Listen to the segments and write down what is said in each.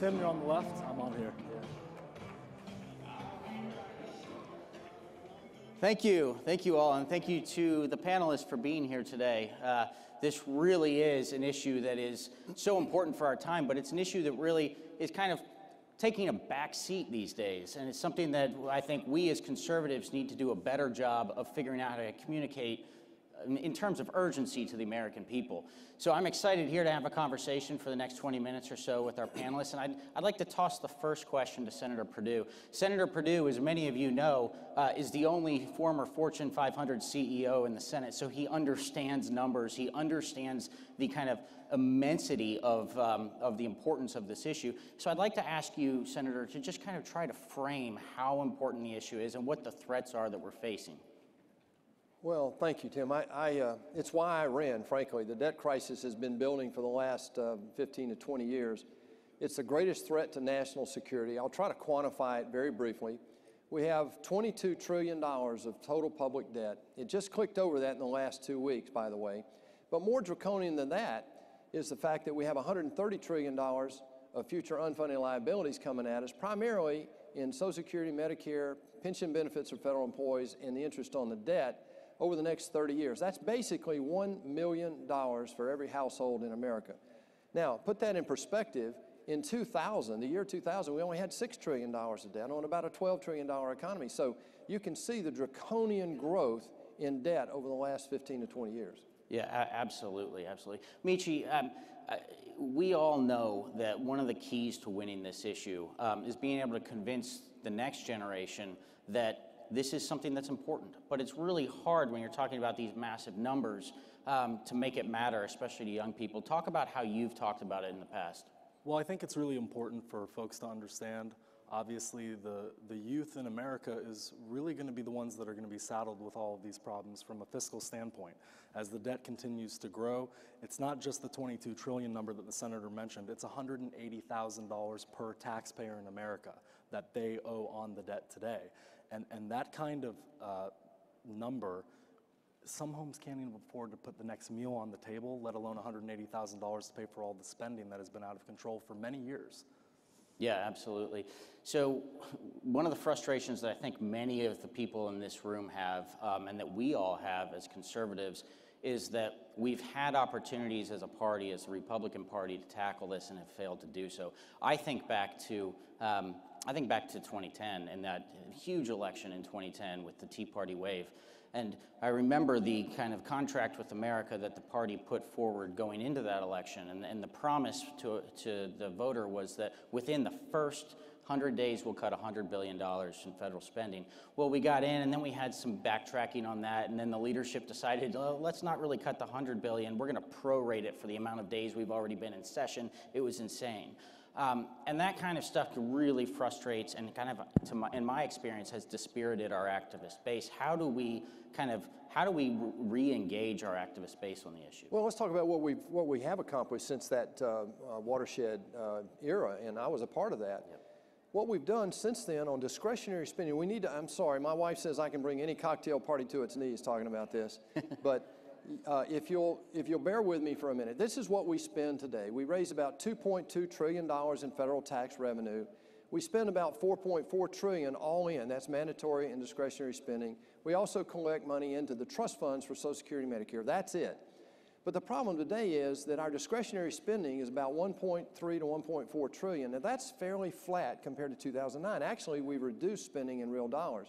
Tim, you're on the left. I'm on here. Thank you all, and thank you to the panelists for being here today. This really is an issue that is so important for our time, but it's an issue that really is kind of taking a back seat these days, and it's something that I think we as conservatives need to do a better job of figuring out how to communicate in terms of urgency to the American people. So I'm excited here to have a conversation for the next 20 minutes or so with our panelists, and I'd like to toss the first question to Senator Perdue. Senator Perdue, as many of you know, is the only former Fortune 500 CEO in the Senate, so he understands numbers, he understands the kind of immensity of the importance of this issue. So I'd like to ask you, Senator, to just kind of try to frame how important the issue is and what the threats are that we're facing. Well, thank you, Tim. It's why I ran, frankly. The debt crisis has been building for the last 15 to 20 years. It's the greatest threat to national security. I'll try to quantify it very briefly. We have $22 trillion of total public debt. It just clicked over that in the last 2 weeks, by the way. But more draconian than that is the fact that we have $130 trillion of future unfunded liabilities coming at us, primarily in Social Security, Medicare, pension benefits for federal employees, and the interest on the debt over the next 30 years. That's basically $1 million for every household in America. Now, put that in perspective. In 2000, the year 2000, we only had $6 trillion of debt on about a $12 trillion economy. So you can see the draconian growth in debt over the last 15 to 20 years. Yeah, absolutely, absolutely. Michi, we all know that one of the keys to winning this issue is being able to convince the next generation that this is something that's important, but it's really hard when you're talking about these massive numbers to make it matter, especially to young people. Talk about how you've talked about it in the past. Well, I think it's really important for folks to understand. Obviously, the youth in America is really going to be the ones that are going to be saddled with all of these problems from a fiscal standpoint. As the debt continues to grow, it's not just the $22 trillion number that the senator mentioned, it's $180,000 per taxpayer in America that they owe on the debt today. And that kind of number, some homes can't even afford to put the next meal on the table, let alone $180,000 to pay for all the spending that has been out of control for many years. Yeah, absolutely. So one of the frustrations that I think many of the people in this room have, and that we all have as conservatives, is that we've had opportunities as a party, as the Republican Party, to tackle this and have failed to do so. I think back to 2010 and that huge election in 2010 with the Tea Party wave. And I remember the kind of contract with America that the party put forward going into that election. And the promise to the voter was that within the first 100 days, we'll cut $100 billion in federal spending. Well, we got in, and then we had some backtracking on that, and then the leadership decided, oh, let's not really cut the $100 billion. We're going to prorate it for the amount of days we've already been in session. It was insane. And that kind of stuff really frustrates and kind of, in my experience, has dispirited our activist base. How do we re-engage our activist base on the issue? Well, let's talk about what we have accomplished since that watershed era, and I was a part of that. Yep. What we've done since then on discretionary spending, we need to, I'm sorry, my wife says I can bring any cocktail party to its knees talking about this, but if you'll bear with me for a minute, this is what we spend today. We raise about $2.2 trillion in federal tax revenue. We spend about $4.4 trillion all in. That's mandatory and discretionary spending. We also collect money into the trust funds for Social Security and Medicare. That's it. But the problem today is that our discretionary spending is about $1.3 to $1.4 trillion. Now that's fairly flat compared to 2009. Actually, we reduced spending in real dollars.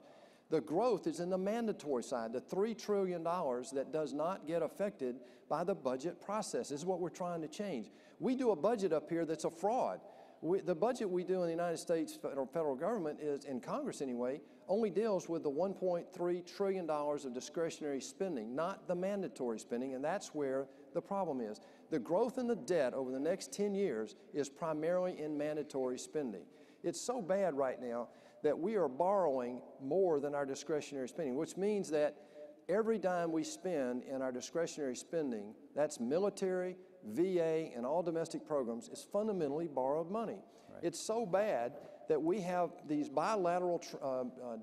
The growth is in the mandatory side, the $3 trillion that does not get affected by the budget process. This is what we're trying to change. We do a budget up here that's a fraud. The budget we do in the United States federal government is, in Congress anyway, only deals with the $1.3 trillion of discretionary spending, not the mandatory spending, and that's where the problem is. The growth in the debt over the next 10 years is primarily in mandatory spending. It's so bad right now that we are borrowing more than our discretionary spending, which means that every dime we spend in our discretionary spending, that's military, VA, and all domestic programs, is fundamentally borrowed money. Right. It's so bad that we have these bilateral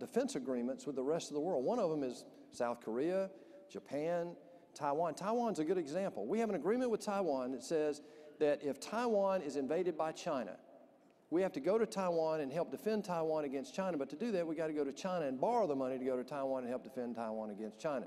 defense agreements with the rest of the world. One of them is South Korea, Japan, Taiwan. Taiwan's a good example. We have an agreement with Taiwan that says that if Taiwan is invaded by China, We have to go to Taiwan and help defend Taiwan against China, but to do that, we got to go to China and borrow the money to go to Taiwan and help defend Taiwan against China.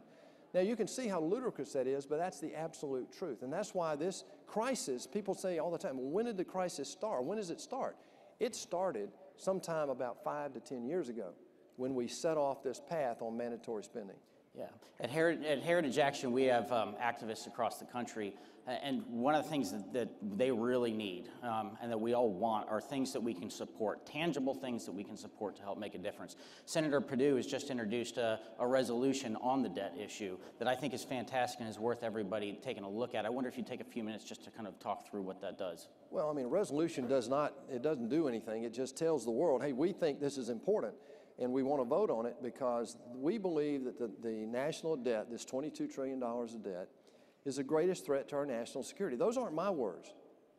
Now, you can see how ludicrous that is, but that's the absolute truth. And that's why this crisis, people say all the time, well, when did the crisis start? When does it start? It started sometime about 5 to 10 years ago when we set off this path on mandatory spending. Yeah. At Heritage Action, we have activists across the country, and one of the things that they really need and that we all want are things that we can support, tangible things that we can support to help make a difference. Senator Perdue has just introduced a resolution on the debt issue that I think is fantastic and is worth everybody taking a look at. I wonder if you'd take a few minutes just to kind of talk through what that does. Well, I mean, a resolution doesn't do anything. It just tells the world, hey, we think this is important. And we want to vote on it because we believe that the national debt, this $22 trillion of debt, is the greatest threat to our national security. Those aren't my words.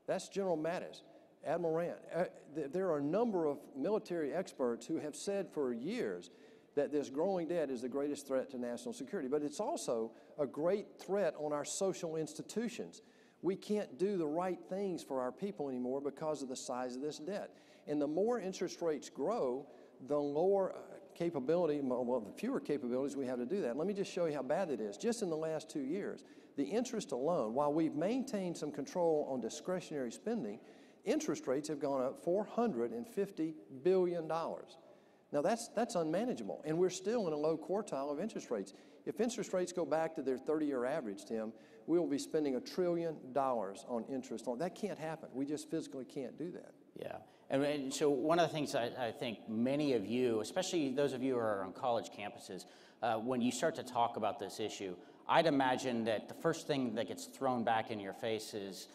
That's General Mattis, Admiral Rand. There are a number of military experts who have said for years that this growing debt is the greatest threat to national security. But it's also a great threat on our social institutions. We can't do the right things for our people anymore because of the size of this debt. And the more interest rates grow, the lower capability, well, the fewer capabilities we have to do that. Let me just show you how bad it is. Just in the last 2 years, the interest alone, while we've maintained some control on discretionary spending, interest rates have gone up $450 billion. Now that's unmanageable, and we're still in a low quartile of interest rates. If interest rates go back to their 30-year average, Tim, we will be spending $1 trillion on interest. That can't happen. We just physically can't do that. Yeah. And so one of the things I think many of you, especially those of you who are on college campuses, when you start to talk about this issue, I'd imagine that the first thing that gets thrown back in your face is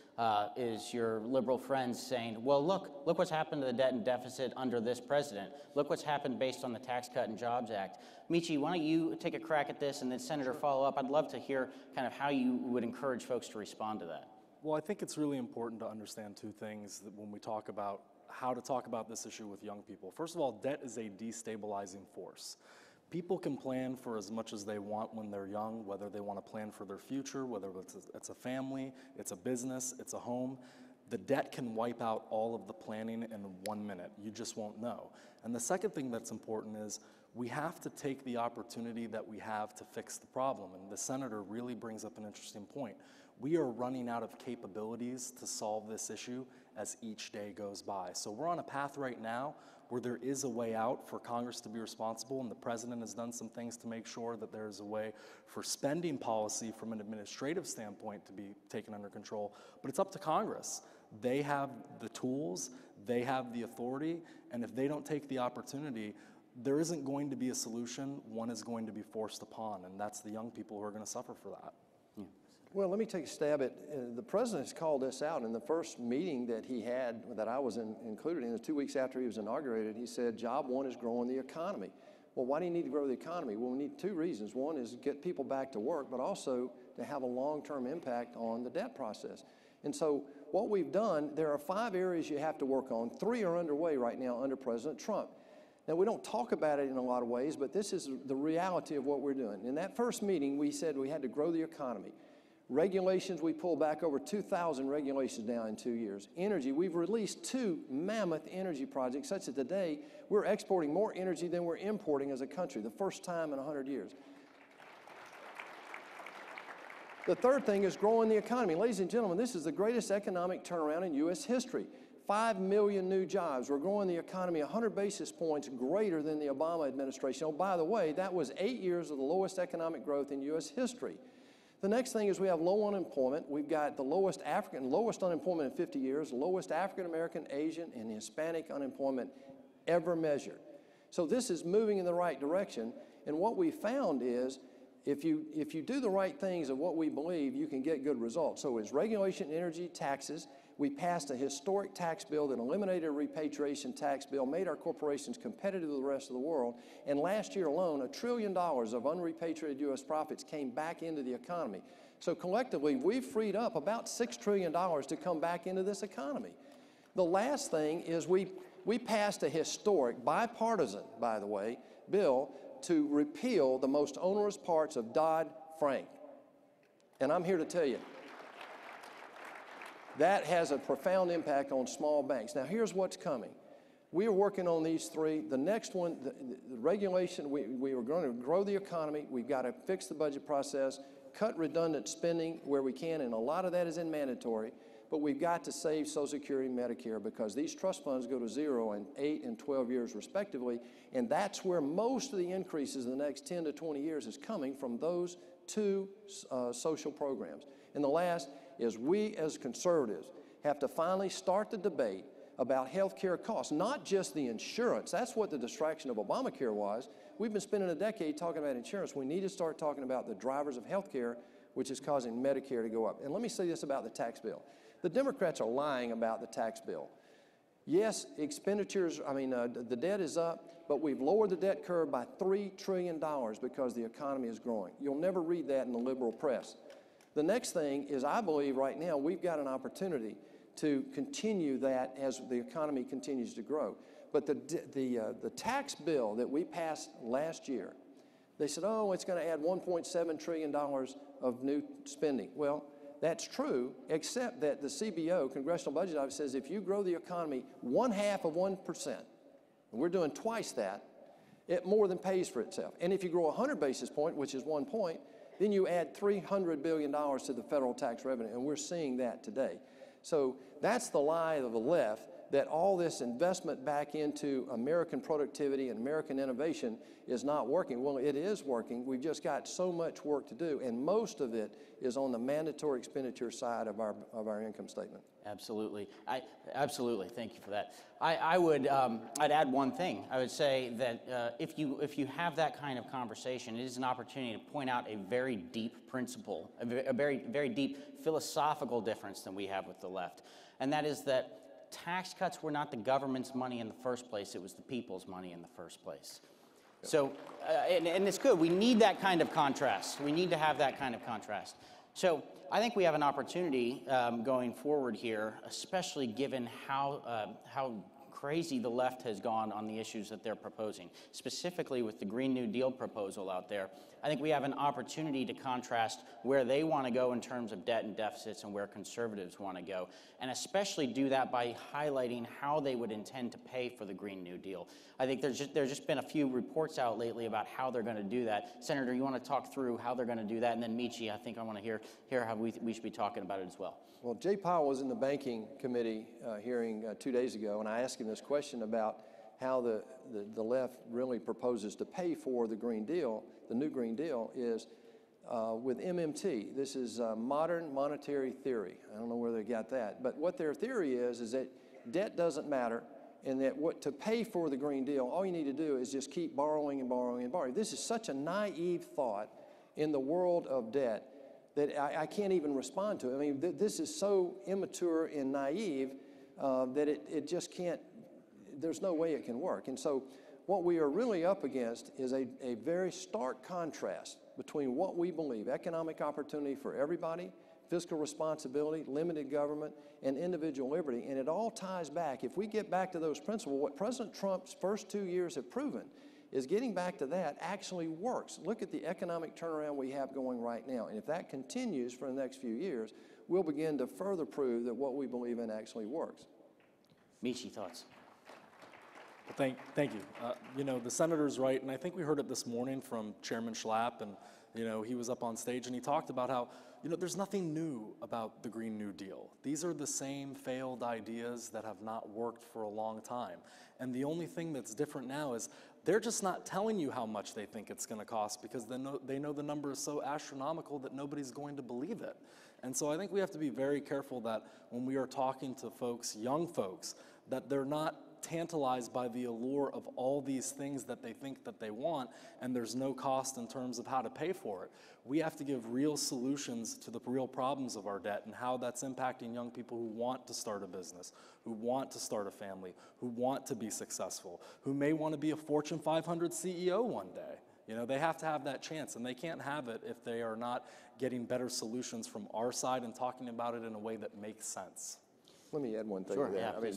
your liberal friends saying, well, look what's happened to the debt and deficit under this president. Look what's happened based on the Tax Cut and Jobs Act. Michi, why don't you take a crack at this and then Senator follow up? I'd love to hear kind of how you would encourage folks to respond to that. Well, I think it's really important to understand two things that when we talk about how to talk about this issue with young people. First of all, debt is a destabilizing force. People can plan for as much as they want when they're young, whether they want to plan for their future, whether it's a family, it's a business, it's a home. The debt can wipe out all of the planning in 1 minute. You just won't know. And the second thing that's important is we have to take the opportunity that we have to fix the problem. And the senator really brings up an interesting point. We are running out of capabilities to solve this issue as each day goes by. So we're on a path right now where there is a way out for Congress to be responsible, and the president has done some things to make sure that there is a way for spending policy from an administrative standpoint to be taken under control. But it's up to Congress. They have the tools, they have the authority, and if they don't take the opportunity, there isn't going to be a solution. One is going to be forced upon, and that's the young people who are going to suffer for that. Well, let me take a stab at, the president's called this out in the first meeting that he had, that I was included in, the 2 weeks after he was inaugurated. He said, job one is growing the economy. Well, why do you need to grow the economy? Well, we need two reasons. One is get people back to work, but also to have a long-term impact on the debt process. And so what we've done, there are 5 areas you have to work on. 3 are underway right now under President Trump. Now, we don't talk about it in a lot of ways, but this is the reality of what we're doing. In that first meeting, we said we had to grow the economy. Regulations, we pulled back over 2,000 regulations now in 2 years. Energy, we've released 2 mammoth energy projects such that today we're exporting more energy than we're importing as a country, the first time in 100 years. The third thing is growing the economy. Ladies and gentlemen, this is the greatest economic turnaround in U.S. history. 5 million new jobs. We're growing the economy 100 basis points greater than the Obama administration. Oh, by the way, that was 8 years of the lowest economic growth in U.S. history. The next thing is we have low unemployment. We've got the lowest unemployment in 50 years, lowest African American, Asian, and Hispanic unemployment ever measured. So this is moving in the right direction. And what we found is if you do the right things of what we believe, you can get good results. So it's regulation, energy, taxes. We passed a historic tax bill that eliminated a repatriation tax bill, made our corporations competitive with the rest of the world, and last year alone, $1 trillion of unrepatriated U.S. profits came back into the economy. So collectively, we've freed up about $6 trillion to come back into this economy. The last thing is we passed a historic, bipartisan, by the way, bill to repeal the most onerous parts of Dodd-Frank. And I'm here to tell you, that has a profound impact on small banks. Now, here's what's coming. We are working on these three. The next one, the regulation, we were going to grow the economy. We've got to fix the budget process, cut redundant spending where we can, and a lot of that is in mandatory. But we've got to save Social Security and Medicare because these trust funds go to zero in 8 and 12 years respectively, and that's where most of the increases in the next 10 to 20 years is coming from those two social programs. And the last is we as conservatives have to finally start the debate about health care costs, not just the insurance. That's what the distraction of Obamacare was. We've been spending a decade talking about insurance. We need to start talking about the drivers of health care, which is causing Medicare to go up. And let me say this about the tax bill. The Democrats are lying about the tax bill. Yes, expenditures, the debt is up, but we've lowered the debt curve by $3 trillion because the economy is growing. You'll never read that in the liberal press. The next thing is I believe right now we've got an opportunity to continue that as the economy continues to grow. But the tax bill that we passed last year, they said, oh, it's going to add $1.7 trillion of new spending. Well, that's true, except that the CBO, Congressional Budget Office, says if you grow the economy 1/2%, and we're doing twice that, it more than pays for itself. And if you grow 100 basis points, which is 1 point, then you add $300 billion to the federal tax revenue, and we're seeing that today. So that's the lie of the left, that all this investment back into American productivity and American innovation is not working. Well, it is working. We've just got so much work to do, and most of it is on the mandatory expenditure side of our income statement. Absolutely. Absolutely. Thank you for that. I'd add one thing. I would say that if you have that kind of conversation, it is an opportunity to point out a very deep principle, a very deep philosophical difference than we have with the left, and that is that tax cuts were not the government's money in the first place. It was the people's money in the first place. So, and it's good. We need that kind of contrast. We need to have that kind of contrast. So I think we have an opportunity going forward here, especially given how crazy the left has gone on the issues that they're proposing, specifically with the Green New Deal proposal out there. I think we have an opportunity to contrast where they want to go in terms of debt and deficits and where conservatives want to go, and especially do that by highlighting how they would intend to pay for the Green New Deal. I think there's just been a few reports out lately about how they're going to do that. Senator, you want to talk through how they're going to do that? And then Michi, I think I want to hear how we should be talking about it as well. Well, Jay Powell was in the Banking Committee hearing 2 days ago, and I asked him this question about how the left really proposes to pay for the Green Deal. The new Green Deal is with MMT. This is modern monetary theory. I don't know where they got that, but what their theory is that debt doesn't matter, and that to pay for the Green Deal, all you need to do is just keep borrowing and borrowing and borrowing. This is such a naive thought in the world of debt that I can't even respond to it. I mean, this is so immature and naive that it just can't, there's no way it can work. And so what we are really up against is a very stark contrast between what we believe, economic opportunity for everybody, fiscal responsibility, limited government, and individual liberty. And it all ties back. If we get back to those principles, what President Trump's first 2 years have proven is getting back to that actually works. Look at the economic turnaround we have going right now. And if that continues for the next few years, we'll begin to further prove that what we believe in actually works. Michi, thoughts? Well, thank you. You know, the senator's right, and I think we heard it this morning from Chairman Schlapp, and he was up on stage and he talked about how, there's nothing new about the Green New Deal. These are the same failed ideas that have not worked for a long time. And the only thing that's different now is they're just not telling you how much they think it's going to cost, because they know the number is so astronomical that nobody's going to believe it. And so I think we have to be very careful that when we are talking to folks, young folks, that they're not tantalized by the allure of all these things that they think that they want, and there's no cost in terms of how to pay for it. We have to give real solutions to the real problems of our debt and how that's impacting young people who want to start a business, who want to start a family, who want to be successful, who may want to be a Fortune 500 CEO one day. They have to have that chance, and they can't have it if they are not getting better solutions from our side and talking about it in a way that makes sense. Let me add one thing Sure, to that. yeah, I mean,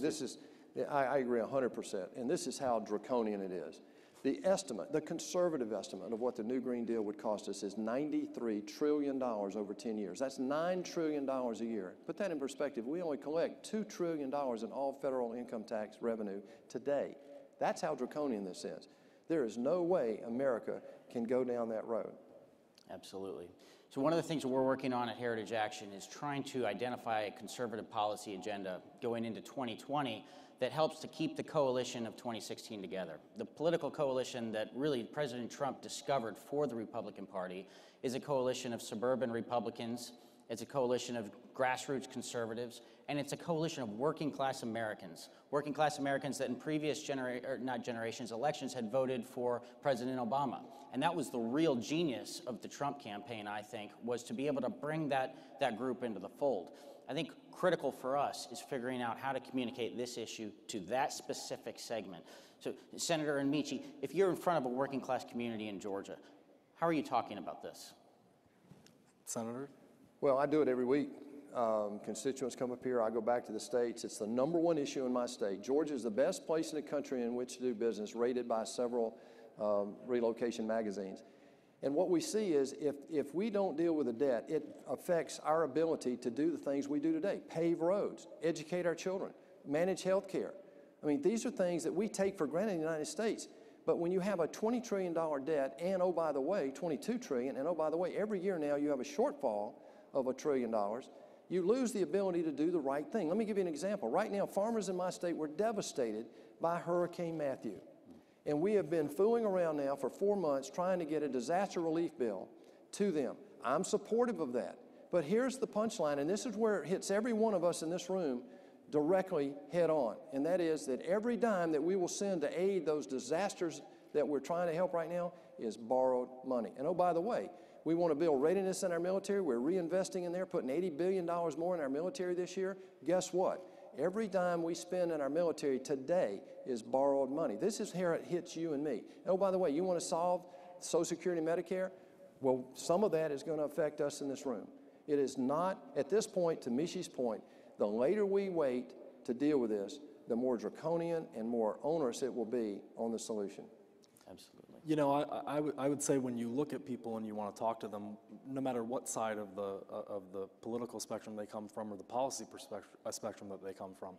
I agree 100%, and this is how draconian it is. The estimate, the conservative estimate of what the new Green Deal would cost us is $93 trillion over 10 years. That's $9 trillion a year. Put that in perspective, we only collect $2 trillion in all federal income tax revenue today. That's how draconian this is. There is no way America can go down that road. Absolutely. So one of the things that we're working on at Heritage Action is trying to identify a conservative policy agenda going into 2020 that helps to keep the coalition of 2016 together. The political coalition that really President Trump discovered for the Republican Party is a coalition of suburban Republicans, it's a coalition of grassroots conservatives, and it's a coalition of working class Americans that in previous elections had voted for President Obama. And that was the real genius of the Trump campaign, I think, was to be able to bring that group into the fold. I think critical for us is figuring out how to communicate this issue to that specific segment. So, Senator Amici, if you're in front of a working class community in Georgia, how are you talking about this? Senator? Well, I do it every week. Constituents come up here, I go back to the states. It's the #1 issue in my state. Georgia is the best place in the country in which to do business, rated by several relocation magazines. And what we see is if we don't deal with the debt, it affects our ability to do the things we do today. Pave roads, educate our children, manage health care. I mean, these are things that we take for granted in the United States. But when you have a $20 trillion debt and, oh, by the way, $22 trillion, and, oh, by the way, every year now you have a shortfall of $1 trillion, you lose the ability to do the right thing. Let me give you an example. Right now, farmers in my state were devastated by Hurricane Matthew. And we have been fooling around now for 4 months trying to get a disaster relief bill to them. I'm supportive of that. But here's the punchline, and this is where it hits every one of us in this room directly head on. And that is that every dime that we will send to aid those disasters that we're trying to help right now is borrowed money. And oh, by the way, we want to build readiness in our military. We're reinvesting in there, putting $80 billion more in our military this year. Guess what? Every dime we spend in our military today is borrowed money. This is where it hits you and me. And oh, by the way, you want to solve Social Security and Medicare? Well, some of that is going to affect us in this room. It is not, at this point, to Mishi's point, the later we wait to deal with this, the more draconian and more onerous it will be on the solution. Absolutely. You know, I would say when you look at people and you want to talk to them, no matter what side of the political spectrum they come from or the policy spectrum that they come from,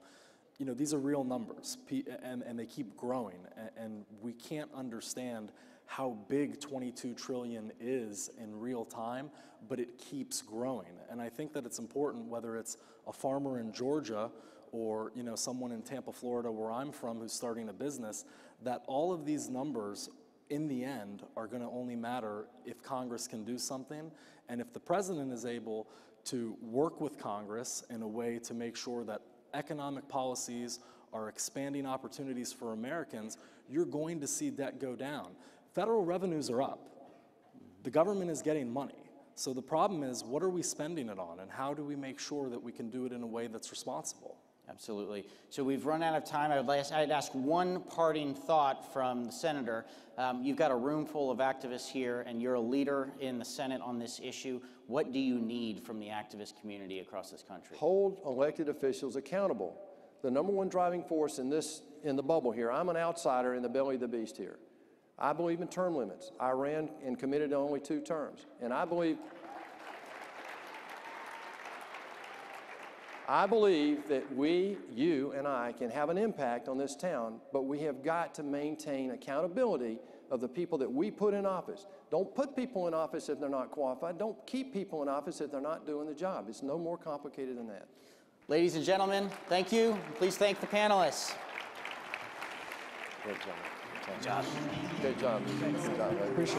you know, these are real numbers, and they keep growing, and we can't understand how big 22 trillion is in real time, but it keeps growing. And I think that it's important, whether it's a farmer in Georgia or, you know, someone in Tampa, Florida, where I'm from, who's starting a business, that all of these numbers in the end are going to only matter if Congress can do something, and if the president is able to work with Congress in a way to make sure that economic policies are expanding opportunities for Americans, you're going to see debt go down. Federal revenues are up. The government is getting money. So the problem is, what are we spending it on, and how do we make sure that we can do it in a way that's responsible? Absolutely. So we've run out of time. I'd ask one parting thought from the senator. You've got a room full of activists here, and you're a leader in the Senate on this issue. What do you need from the activist community across this country? Hold elected officials accountable. The #1 driving force in the bubble here, I'm an outsider in the belly of the beast here. I believe in term limits. I ran and committed to only 2 terms. And I believe that we, you, and I can have an impact on this town, but we have got to maintain accountability of the people that we put in office. Don't put people in office if they're not qualified. Don't keep people in office if they're not doing the job. It's no more complicated than that. Ladies and gentlemen, thank you. Please thank the panelists. Great job. Good job. Good job. Good job. Appreciate it.